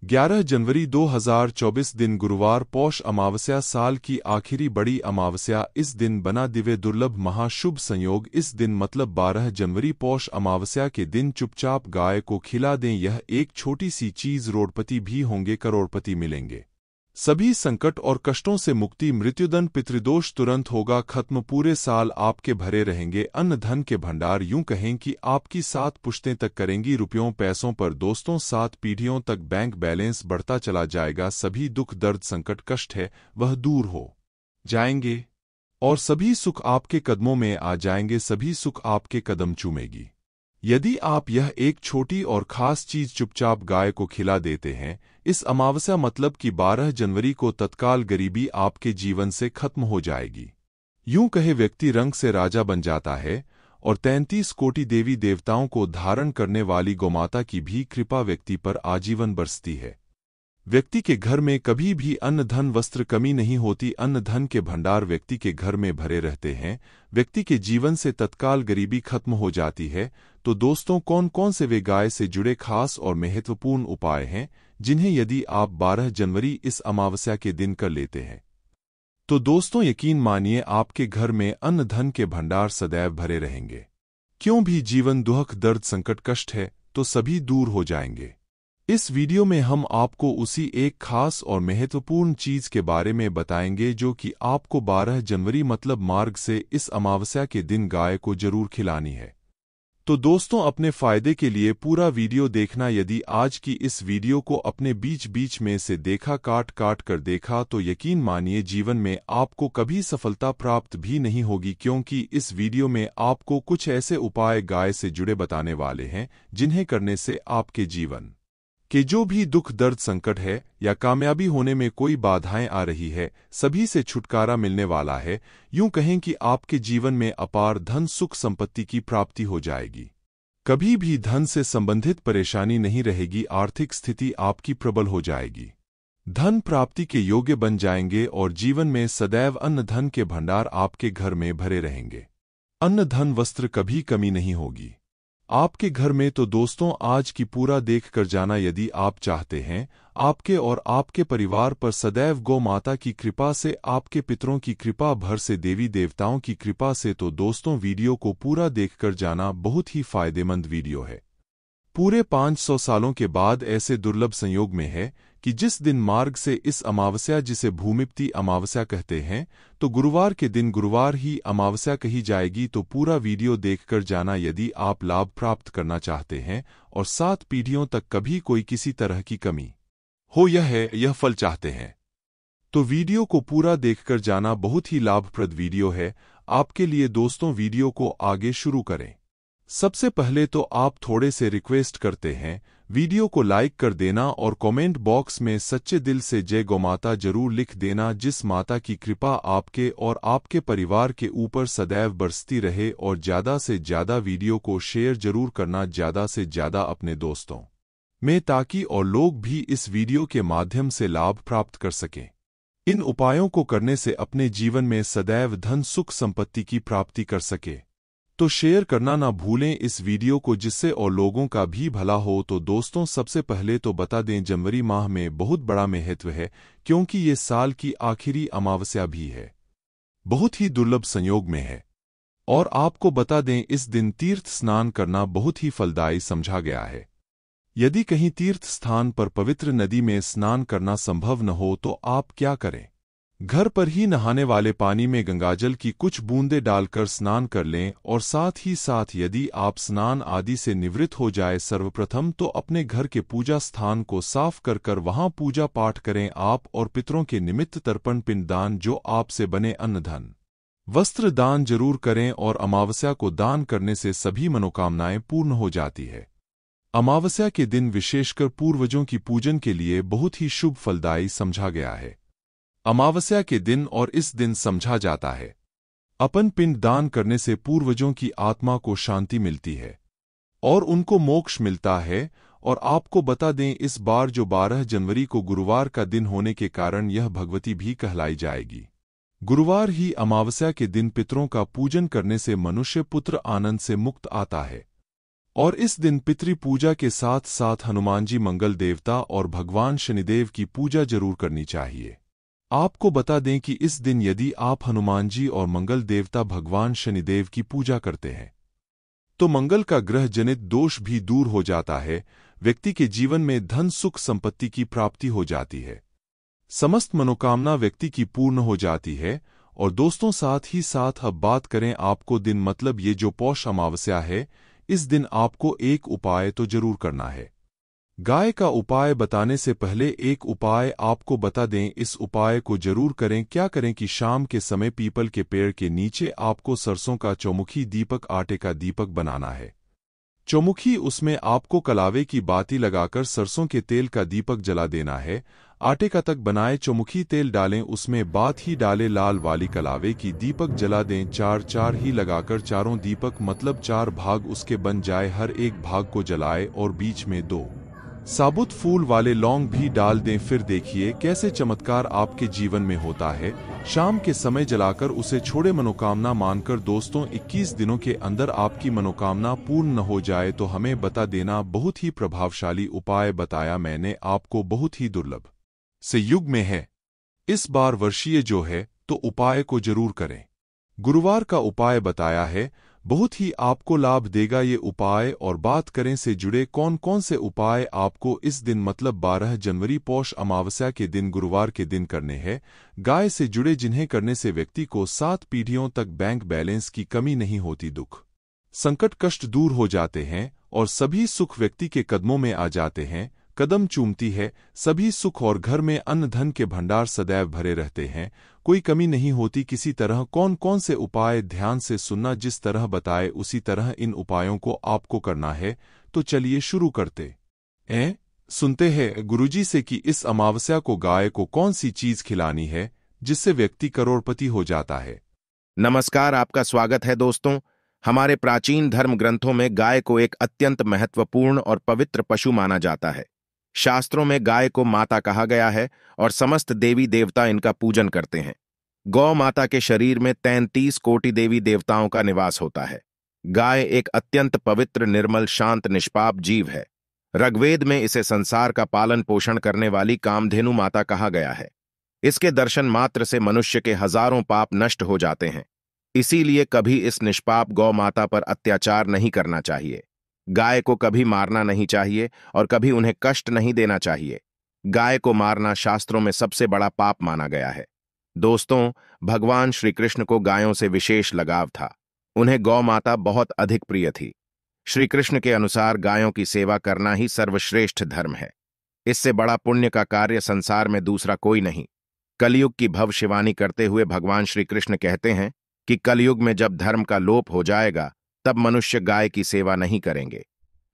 11 जनवरी 2024 दिन गुरुवार पौष अमावस्या साल की आखिरी बड़ी अमावस्या। इस दिन बना दिव्य दुर्लभ महाशुभ संयोग। इस दिन मतलब 12 जनवरी पौष अमावस्या के दिन चुपचाप गाय को खिला दें। यह एक छोटी सी चीज, रोडपति भी होंगे, करोड़पति मिलेंगे। सभी संकट और कष्टों से मुक्ति, मृत्युदंड, पितृदोष तुरंत होगा खत्म। पूरे साल आपके भरे रहेंगे अन्न धन के भंडार। यूं कहें कि आपकी 7 पुश्तें तक करेंगी रुपयों पैसों पर दोस्तों। 7 पीढ़ियों तक बैंक बैलेंस बढ़ता चला जाएगा। सभी दुख दर्द संकट कष्ट है वह दूर हो जाएंगे और सभी सुख आपके कदमों में आ जाएंगे। सभी सुख आपके कदम चूमेगी यदि आप यह एक छोटी और खास चीज चुपचाप गाय को खिला देते हैं। इस अमावस्या मतलब कि 12 जनवरी को तत्काल गरीबी आपके जीवन से खत्म हो जाएगी। यूं कहे व्यक्ति रंग से राजा बन जाता है और 33 कोटि देवी देवताओं को धारण करने वाली गौमाता की भी कृपा व्यक्ति पर आजीवन बरसती है। व्यक्ति के घर में कभी भी अन्न धन वस्त्र कमी नहीं होती। अन्न धन के भंडार व्यक्ति के घर में भरे रहते हैं। व्यक्ति के जीवन से तत्काल गरीबी खत्म हो जाती है। तो दोस्तों, कौन कौन से वे गाय से जुड़े खास और महत्वपूर्ण उपाय हैं जिन्हें यदि आप 12 जनवरी इस अमावस्या के दिन कर लेते हैं तो दोस्तों यकीन मानिए आपके घर में अन्न धन के भंडार सदैव भरे रहेंगे। क्यों भी जीवन दुख दर्द संकट कष्ट है तो सभी दूर हो जाएंगे। इस वीडियो में हम आपको उसी एक खास और महत्वपूर्ण चीज के बारे में बताएंगे जो कि आपको 12 जनवरी मतलब मार्ग से इस अमावस्या के दिन गाय को जरूर खिलानी है। तो दोस्तों, अपने फायदे के लिए पूरा वीडियो देखना। यदि आज की इस वीडियो को अपने बीच बीच में से देखा, काट काट कर देखा, तो यकीन मानिए जीवन में आपको कभी सफलता प्राप्त भी नहीं होगी, क्योंकि इस वीडियो में आपको कुछ ऐसे उपाय गाय से जुड़े बताने वाले हैं जिन्हें करने से आपके जीवन कि जो भी दुख दर्द संकट है या कामयाबी होने में कोई बाधाएं आ रही है, सभी से छुटकारा मिलने वाला है। यूं कहें कि आपके जीवन में अपार धन सुख संपत्ति की प्राप्ति हो जाएगी। कभी भी धन से संबंधित परेशानी नहीं रहेगी। आर्थिक स्थिति आपकी प्रबल हो जाएगी। धन प्राप्ति के योग्य बन जाएंगे और जीवन में सदैव अन्न धन के भंडार आपके घर में भरे रहेंगे। अन्न धन वस्त्र कभी कमी नहीं होगी आपके घर में। तो दोस्तों, आज की पूरा देख कर जाना। यदि आप चाहते हैं आपके और आपके परिवार पर सदैव गौ माता की कृपा से, आपके पितरों की कृपा भर से, देवी देवताओं की कृपा से, तो दोस्तों वीडियो को पूरा देखकर जाना। बहुत ही फायदेमंद वीडियो है। पूरे 500 सालों के बाद ऐसे दुर्लभ संयोग में है कि जिस दिन मार्ग से इस अमावस्या, जिसे भूमिपति अमावस्या कहते हैं, तो गुरुवार के दिन गुरुवार ही अमावस्या कही जाएगी। तो पूरा वीडियो देखकर जाना यदि आप लाभ प्राप्त करना चाहते हैं और 7 पीढ़ियों तक कभी कोई किसी तरह की कमी हो यह फल चाहते हैं तो वीडियो को पूरा देखकर जाना। बहुत ही लाभप्रद वीडियो है आपके लिए। दोस्तों, वीडियो को आगे शुरू करें। सबसे पहले तो आप थोड़े से रिक्वेस्ट करते हैं, वीडियो को लाइक कर देना और कमेंट बॉक्स में सच्चे दिल से जय गौमाता जरूर लिख देना। जिस माता की कृपा आपके और आपके परिवार के ऊपर सदैव बरसती रहे। और ज़्यादा से ज़्यादा वीडियो को शेयर जरूर करना, ज़्यादा से ज़्यादा अपने दोस्तों में, ताकि और लोग भी इस वीडियो के माध्यम से लाभ प्राप्त कर सकें। इन उपायों को करने से अपने जीवन में सदैव धन सुख संपत्ति की प्राप्ति कर सके। तो शेयर करना ना भूलें इस वीडियो को, जिससे और लोगों का भी भला हो। तो दोस्तों, सबसे पहले तो बता दें, जनवरी माह में बहुत बड़ा महत्व है, क्योंकि ये साल की आखिरी अमावस्या भी है। बहुत ही दुर्लभ संयोग में है। और आपको बता दें, इस दिन तीर्थ स्नान करना बहुत ही फलदायी समझा गया है। यदि कहीं तीर्थ स्थान पर पवित्र नदी में स्नान करना संभव न हो तो आप क्या करें, घर पर ही नहाने वाले पानी में गंगाजल की कुछ बूंदें डालकर स्नान कर लें। और साथ ही साथ यदि आप स्नान आदि से निवृत्त हो जाए, सर्वप्रथम तो अपने घर के पूजा स्थान को साफ कर वहां पूजा पाठ करें। आप और पितरों के निमित्त तर्पण पिंडदान, जो आपसे बने अन्न धन वस्त्र दान जरूर करें। और अमावस्या को दान करने से सभी मनोकामनाएं पूर्ण हो जाती है। अमावस्या के दिन विशेषकर पूर्वजों की पूजन के लिए बहुत ही शुभ फलदायी समझा गया है। अमावस्या के दिन और इस दिन समझा जाता है अपन पिंड दान करने से पूर्वजों की आत्मा को शांति मिलती है और उनको मोक्ष मिलता है। और आपको बता दें, इस बार जो 12 जनवरी को गुरुवार का दिन होने के कारण यह भगवती भी कहलाई जाएगी। गुरुवार ही अमावस्या के दिन पितरों का पूजन करने से मनुष्य पुत्र आनंद से मुक्त आता है और इस दिन पितृ पूजा के साथ साथ हनुमान जी मंगल देवता और भगवान शनिदेव की पूजा जरूर करनी चाहिए। आपको बता दें कि इस दिन यदि आप हनुमान जी और मंगल देवता भगवान शनिदेव की पूजा करते हैं तो मंगल का ग्रह जनित दोष भी दूर हो जाता है, व्यक्ति के जीवन में धन सुख संपत्ति की प्राप्ति हो जाती है, समस्त मनोकामना व्यक्ति की पूर्ण हो जाती है। और दोस्तों साथ ही साथ अब बात करें आपको दिन मतलब ये जो पौष अमावस्या है, इस दिन आपको एक उपाय तो जरूर करना है। गाय का उपाय बताने से पहले एक उपाय आपको बता दें, इस उपाय को जरूर करें। क्या करें कि शाम के समय पीपल के पेड़ के नीचे आपको सरसों का चौमुखी दीपक आटे का दीपक बनाना है। चौमुखी उसमें आपको कलावे की बाती लगाकर सरसों के तेल का दीपक जला देना है। आटे का तक बनाए चौमुखी तेल डालें, उसमें बात ही डालें, लाल वाली कलावे की दीपक जला दें। चार चार ही लगाकर चारों दीपक मतलब 4 भाग उसके बन जाए, हर एक भाग को जलाए और बीच में 2 साबुत फूल वाले लौंग भी डाल दें। फिर देखिए कैसे चमत्कार आपके जीवन में होता है। शाम के समय जलाकर उसे छोड़े मनोकामना मानकर। दोस्तों 21 दिनों के अंदर आपकी मनोकामना पूर्ण न हो जाए तो हमें बता देना। बहुत ही प्रभावशाली उपाय बताया मैंने आपको, बहुत ही दुर्लभ से युग में है। इस बार वर्षीय जो है तो उपाय को जरूर करें। गुरुवार का उपाय बताया है, बहुत ही आपको लाभ देगा ये उपाय। और बात करें से जुड़े कौन कौन से उपाय आपको इस दिन मतलब 12 जनवरी पौष अमावस्या के दिन गुरुवार के दिन करने हैं। गाय से जुड़े जिन्हें करने से व्यक्ति को 7 पीढ़ियों तक बैंक बैलेंस की कमी नहीं होती, दुख संकट कष्ट दूर हो जाते हैं और सभी सुख व्यक्ति के कदमों में आ जाते हैं, कदम चूमती है सभी सुख और घर में अन्न धन के भंडार सदैव भरे रहते हैं, कोई कमी नहीं होती किसी तरह। कौन कौन से उपाय ध्यान से सुनना, जिस तरह बताए उसी तरह इन उपायों को आपको करना है। तो चलिए शुरू करते हैं। सुनते हैं गुरुजी से कि इस अमावस्या को गाय को कौन सी चीज खिलानी है जिससे व्यक्ति करोड़पति हो जाता है। नमस्कार, आपका स्वागत है दोस्तों। हमारे प्राचीन धर्म ग्रंथों में गाय को एक अत्यंत महत्वपूर्ण और पवित्र पशु माना जाता है। शास्त्रों में गाय को माता कहा गया है और समस्त देवी देवता इनका पूजन करते हैं। गौ माता के शरीर में 33 कोटि देवी देवताओं का निवास होता है। गाय एक अत्यंत पवित्र, निर्मल, शांत, निष्पाप जीव है। ऋग्वेद में इसे संसार का पालन पोषण करने वाली कामधेनु माता कहा गया है। इसके दर्शन मात्र से मनुष्य के हजारों पाप नष्ट हो जाते हैं। इसीलिए कभी इस निष्पाप गौ माता पर अत्याचार नहीं करना चाहिए। गाय को कभी मारना नहीं चाहिए और कभी उन्हें कष्ट नहीं देना चाहिए। गाय को मारना शास्त्रों में सबसे बड़ा पाप माना गया है। दोस्तों, भगवान श्री कृष्ण को गायों से विशेष लगाव था। उन्हें गौ माता बहुत अधिक प्रिय थी। श्री कृष्ण के अनुसार गायों की सेवा करना ही सर्वश्रेष्ठ धर्म है। इससे बड़ा पुण्य का कार्य संसार में दूसरा कोई नहीं। कलयुग की भविष्यवाणी करते हुए भगवान श्री कृष्ण कहते हैं कि कलयुग में जब धर्म का लोप हो जाएगा तब मनुष्य गाय की सेवा नहीं करेंगे।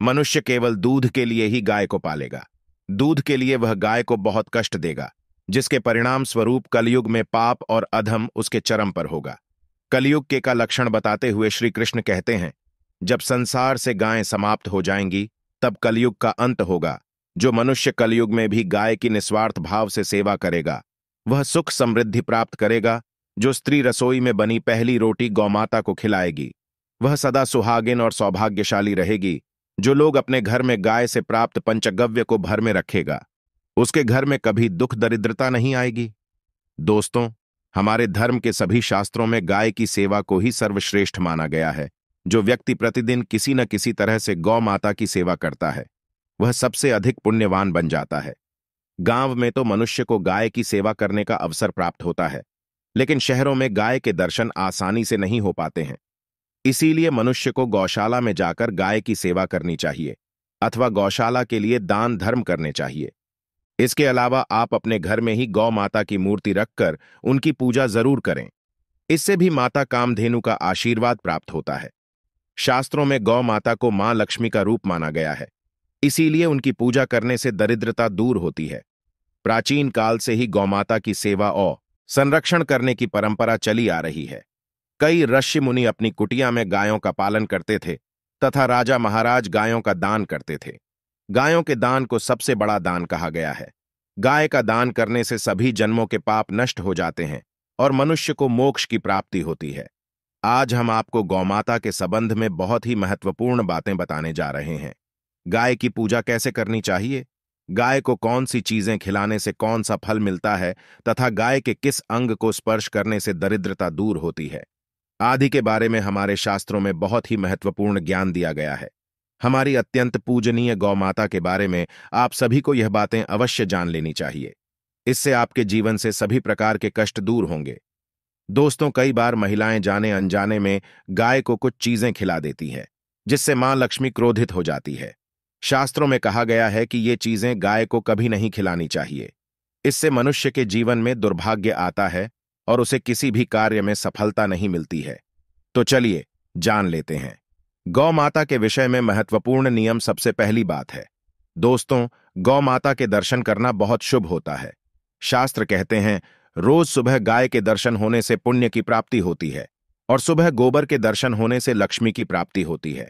मनुष्य केवल दूध के लिए ही गाय को पालेगा। दूध के लिए वह गाय को बहुत कष्ट देगा, जिसके परिणाम स्वरूप कलयुग में पाप और अधम उसके चरम पर होगा। कलयुग के का लक्षण बताते हुए श्री कृष्ण कहते हैं, जब संसार से गायें समाप्त हो जाएंगी तब कलयुग का अंत होगा। जो मनुष्य कलयुग में भी गाय की निस्वार्थ भाव से सेवा करेगा वह सुख समृद्धि प्राप्त करेगा। जो स्त्री रसोई में बनी पहली रोटी गौमाता को खिलाएगी वह सदा सुहागिन और सौभाग्यशाली रहेगी। जो लोग अपने घर में गाय से प्राप्त पंचगव्य को भर में रखेगा उसके घर में कभी दुख दरिद्रता नहीं आएगी। दोस्तों, हमारे धर्म के सभी शास्त्रों में गाय की सेवा को ही सर्वश्रेष्ठ माना गया है। जो व्यक्ति प्रतिदिन किसी न किसी तरह से गौ माता की सेवा करता है वह सबसे अधिक पुण्यवान बन जाता है। गांव में तो मनुष्य को गाय की सेवा करने का अवसर प्राप्त होता है, लेकिन शहरों में गाय के दर्शन आसानी से नहीं हो पाते हैं। इसीलिए मनुष्य को गौशाला में जाकर गाय की सेवा करनी चाहिए अथवा गौशाला के लिए दान धर्म करने चाहिए। इसके अलावा आप अपने घर में ही गौ माता की मूर्ति रखकर उनकी पूजा जरूर करें। इससे भी माता कामधेनु का आशीर्वाद प्राप्त होता है। शास्त्रों में गौ माता को मां लक्ष्मी का रूप माना गया है, इसीलिए उनकी पूजा करने से दरिद्रता दूर होती है। प्राचीन काल से ही गौमाता की सेवा और संरक्षण करने की परंपरा चली आ रही है। कई ऋषि मुनि अपनी कुटिया में गायों का पालन करते थे तथा राजा महाराज गायों का दान करते थे। गायों के दान को सबसे बड़ा दान कहा गया है। गाय का दान करने से सभी जन्मों के पाप नष्ट हो जाते हैं और मनुष्य को मोक्ष की प्राप्ति होती है। आज हम आपको गौमाता के संबंध में बहुत ही महत्वपूर्ण बातें बताने जा रहे हैं। गाय की पूजा कैसे करनी चाहिए, गाय को कौन सी चीजें खिलाने से कौन सा फल मिलता है तथा गाय के किस अंग को स्पर्श करने से दरिद्रता दूर होती है आदि के बारे में हमारे शास्त्रों में बहुत ही महत्वपूर्ण ज्ञान दिया गया है। हमारी अत्यंत पूजनीय गौ माता के बारे में आप सभी को यह बातें अवश्य जान लेनी चाहिए। इससे आपके जीवन से सभी प्रकार के कष्ट दूर होंगे। दोस्तों, कई बार महिलाएं जाने अनजाने में गाय को कुछ चीजें खिला देती हैं, जिससे मां लक्ष्मी क्रोधित हो जाती है। शास्त्रों में कहा गया है कि ये चीजें गाय को कभी नहीं खिलानी चाहिए। इससे मनुष्य के जीवन में दुर्भाग्य आता है और उसे किसी भी कार्य में सफलता नहीं मिलती है। तो चलिए जान लेते हैं गौ माता के विषय में महत्वपूर्ण नियम। सबसे पहली बात है दोस्तों, गौ माता के दर्शन करना बहुत शुभ होता है। शास्त्र कहते हैं रोज सुबह गाय के दर्शन होने से पुण्य की प्राप्ति होती है और सुबह गोबर के दर्शन होने से लक्ष्मी की प्राप्ति होती है।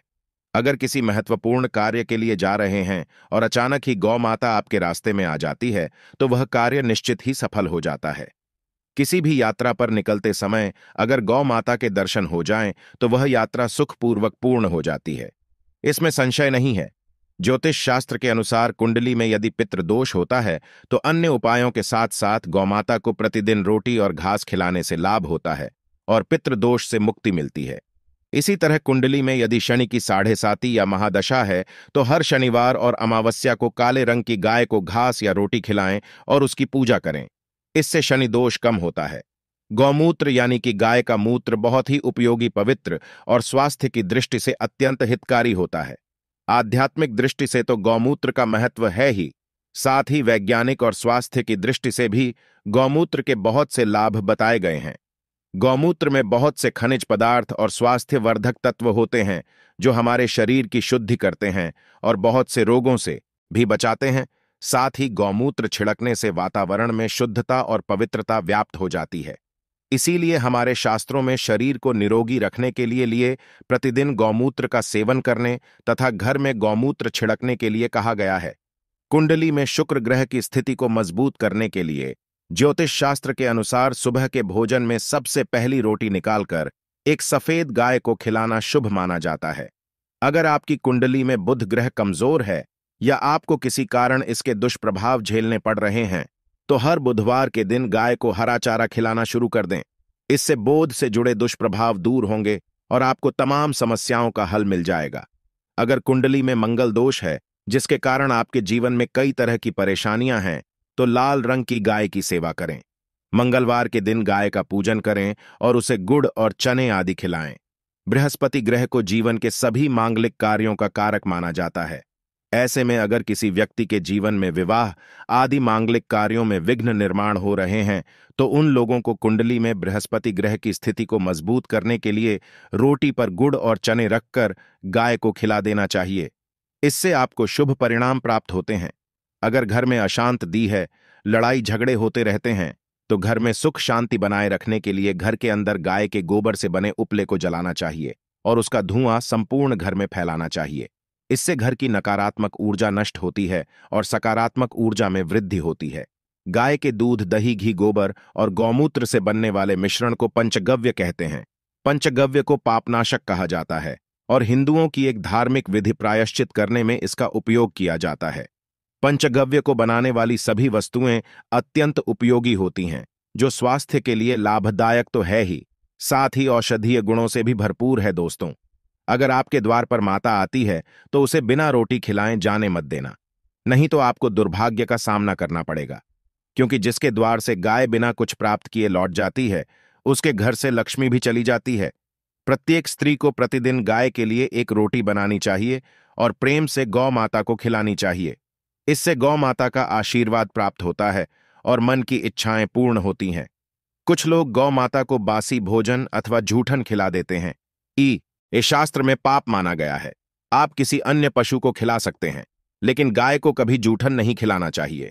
अगर किसी महत्वपूर्ण कार्य के लिए जा रहे हैं और अचानक ही गौ माता आपके रास्ते में आ जाती है तो वह कार्य निश्चित ही सफल हो जाता है। किसी भी यात्रा पर निकलते समय अगर गौ माता के दर्शन हो जाएं तो वह यात्रा सुखपूर्वक पूर्ण हो जाती है, इसमें संशय नहीं है। ज्योतिष शास्त्र के अनुसार कुंडली में यदि पितृदोष होता है तो अन्य उपायों के साथ साथ गौमाता को प्रतिदिन रोटी और घास खिलाने से लाभ होता है और पितृदोष से मुक्ति मिलती है। इसी तरह कुंडली में यदि शनि की 7.5 या महादशा है तो हर शनिवार और अमावस्या को काले रंग की गाय को घास या रोटी खिलाएं और उसकी पूजा करें। इससे शनि दोष कम होता है। गौमूत्र यानी कि गाय का मूत्र बहुत ही उपयोगी, पवित्र और स्वास्थ्य की दृष्टि से अत्यंत हितकारी होता है। आध्यात्मिक दृष्टि से तो गौमूत्र का महत्व है ही, साथ ही वैज्ञानिक और स्वास्थ्य की दृष्टि से भी गौमूत्र के बहुत से लाभ बताए गए हैं। गौमूत्र में बहुत से खनिज पदार्थ और स्वास्थ्य वर्धक तत्व होते हैं जो हमारे शरीर की शुद्धि करते हैं और बहुत से रोगों से भी बचाते हैं। साथ ही गौमूत्र छिड़कने से वातावरण में शुद्धता और पवित्रता व्याप्त हो जाती है। इसीलिए हमारे शास्त्रों में शरीर को निरोगी रखने के लिए प्रतिदिन गौमूत्र का सेवन करने तथा घर में गौमूत्र छिड़कने के लिए कहा गया है। कुंडली में शुक्र ग्रह की स्थिति को मजबूत करने के लिए ज्योतिष शास्त्र के अनुसार सुबह के भोजन में सबसे पहली रोटी निकालकर एक सफेद गाय को खिलाना शुभ माना जाता है। अगर आपकी कुंडली में बुध ग्रह कमजोर है या आपको किसी कारण इसके दुष्प्रभाव झेलने पड़ रहे हैं तो हर बुधवार के दिन गाय को हरा चारा खिलाना शुरू कर दें। इससे बोध से जुड़े दुष्प्रभाव दूर होंगे और आपको तमाम समस्याओं का हल मिल जाएगा। अगर कुंडली में मंगल दोष है जिसके कारण आपके जीवन में कई तरह की परेशानियां हैं तो लाल रंग की गाय की सेवा करें। मंगलवार के दिन गाय का पूजन करें और उसे गुड़ और चने आदि खिलाएं। बृहस्पति ग्रह को जीवन के सभी मांगलिक कार्यों का कारक माना जाता है। ऐसे में अगर किसी व्यक्ति के जीवन में विवाह आदि मांगलिक कार्यों में विघ्न निर्माण हो रहे हैं तो उन लोगों को कुंडली में बृहस्पति ग्रह की स्थिति को मजबूत करने के लिए रोटी पर गुड़ और चने रखकर गाय को खिला देना चाहिए। इससे आपको शुभ परिणाम प्राप्त होते हैं। अगर घर में अशांत दी है, लड़ाई झगड़े होते रहते हैं तो घर में सुख शांति बनाए रखने के लिए घर के अंदर गाय के गोबर से बने उपले को जलाना चाहिए और उसका धुआं संपूर्ण घर में फैलाना चाहिए। इससे घर की नकारात्मक ऊर्जा नष्ट होती है और सकारात्मक ऊर्जा में वृद्धि होती है। गाय के दूध, दही, घी, गोबर और गौमूत्र से बनने वाले मिश्रण को पंचगव्य कहते हैं। पंचगव्य को पापनाशक कहा जाता है और हिंदुओं की एक धार्मिक विधि प्रायश्चित करने में इसका उपयोग किया जाता है। पंचगव्य को बनाने वाली सभी वस्तुएं अत्यंत उपयोगी होती हैं, जो स्वास्थ्य के लिए लाभदायक तो है ही, साथ ही औषधीय गुणों से भी भरपूर है। दोस्तों, अगर आपके द्वार पर माता आती है तो उसे बिना रोटी खिलाएं जाने मत देना, नहीं तो आपको दुर्भाग्य का सामना करना पड़ेगा। क्योंकि जिसके द्वार से गाय बिना कुछ प्राप्त किए लौट जाती है उसके घर से लक्ष्मी भी चली जाती है। प्रत्येक स्त्री को प्रतिदिन गाय के लिए एक रोटी बनानी चाहिए और प्रेम से गौ माता को खिलानी चाहिए। इससे गौ माता का आशीर्वाद प्राप्त होता है और मन की इच्छाएं पूर्ण होती हैं। कुछ लोग गौ माता को बासी भोजन अथवा जूठन खिला देते हैं। ये शास्त्र में पाप माना गया है। आप किसी अन्य पशु को खिला सकते हैं लेकिन गाय को कभी जूठन नहीं खिलाना चाहिए।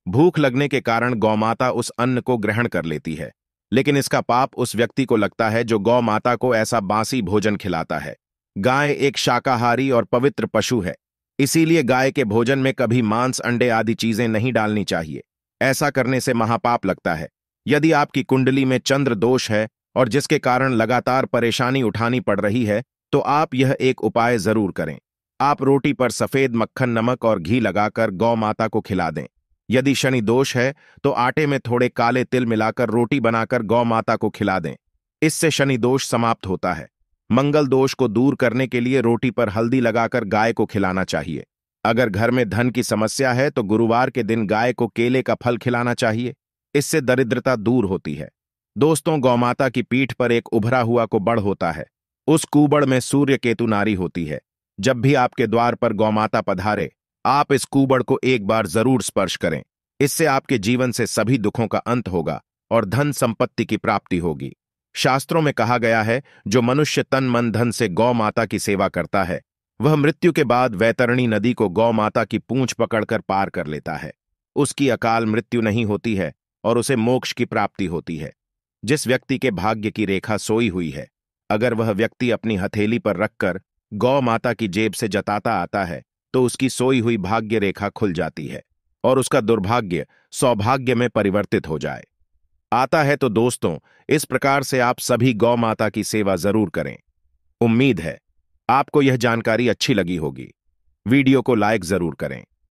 भूख लगने के कारण गौमाता उस अन्न को ग्रहण कर लेती है, लेकिन इसका पाप उस व्यक्ति को लगता है जो गौ माता को ऐसा बासी भोजन खिलाता है। गाय एक शाकाहारी और पवित्र पशु है, इसीलिए गाय के भोजन में कभी मांस, अंडे आदि चीजें नहीं डालनी चाहिए। ऐसा करने से महापाप लगता है। यदि आपकी कुंडली में चंद्र दोष है और जिसके कारण लगातार परेशानी उठानी पड़ रही है, तो आप यह एक उपाय जरूर करें। आप रोटी पर सफेद मक्खन, नमक और घी लगाकर गौ माता को खिला दें। यदि शनि दोष है तो आटे में थोड़े काले तिल मिलाकर रोटी बनाकर गौ माता को खिला दें। इससे शनि दोष समाप्त होता है। मंगल दोष को दूर करने के लिए रोटी पर हल्दी लगाकर गाय को खिलाना चाहिए। अगर घर में धन की समस्या है तो गुरुवार के दिन गाय को केले का फल खिलाना चाहिए। इससे दरिद्रता दूर होती है। दोस्तों, गौमाता की पीठ पर एक उभरा हुआ कुबड़ होता है। उस कुबड़ में सूर्य केतु नारी होती है। जब भी आपके द्वार पर गौमाता पधारे, आप इस कुबड़ को एक बार जरूर स्पर्श करें। इससे आपके जीवन से सभी दुखों का अंत होगा और धन संपत्ति की प्राप्ति होगी। शास्त्रों में कहा गया है, जो मनुष्य तन मन धन से गौ माता की सेवा करता है, वह मृत्यु के बाद वैतरणी नदी को गौ माता की पूंछ पकड़कर पार कर लेता है। उसकी अकाल मृत्यु नहीं होती है और उसे मोक्ष की प्राप्ति होती है। जिस व्यक्ति के भाग्य की रेखा सोई हुई है, अगर वह व्यक्ति अपनी हथेली पर रखकर गौ माता की जेब से जताता आता है, तो उसकी सोई हुई भाग्य रेखा खुल जाती है और उसका दुर्भाग्य सौभाग्य में परिवर्तित हो जाए आता है। तो दोस्तों, इस प्रकार से आप सभी गौ माता की सेवा जरूर करें। उम्मीद है आपको यह जानकारी अच्छी लगी होगी। वीडियो को लाइक जरूर करें।